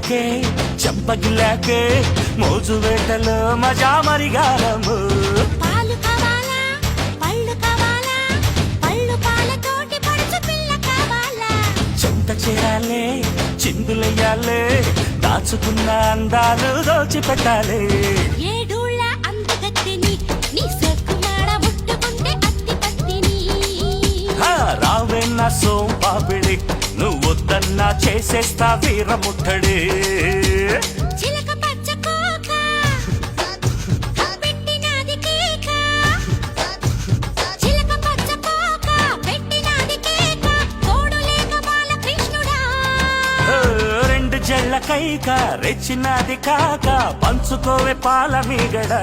చెంపగిల్లాకే చెంపగిల్లాకే మోజు వేటలో మజా మరిగాలము పాలు కావాలా పళ్ళు కావాలా పళ్ళు పాలతోటి పడుచు పిల్ల కావాలా చెంత చేరాలే చిందులెయ్యాలే దాచుకున్న అందాలు దోచిపెట్టాలే ఏడూళ్ళ అందగత్తిని నీ సొక్కుమాడ ముట్టుకుంటే అత్తి పత్తిని రావే నా సోంపాపిడి నువ్వొద్దన్నా చేసేస్తా వీరముట్టడి చిలక పచ్చ కోక పెట్టినాది కేక చిలక పచ్చ కోక పెట్టినాది కేక తోడు లేక బాలకృష్ణుడా రెండు జళ్ళ కైక రెచ్చినది కాక పంచుకోవే పాల మీగడ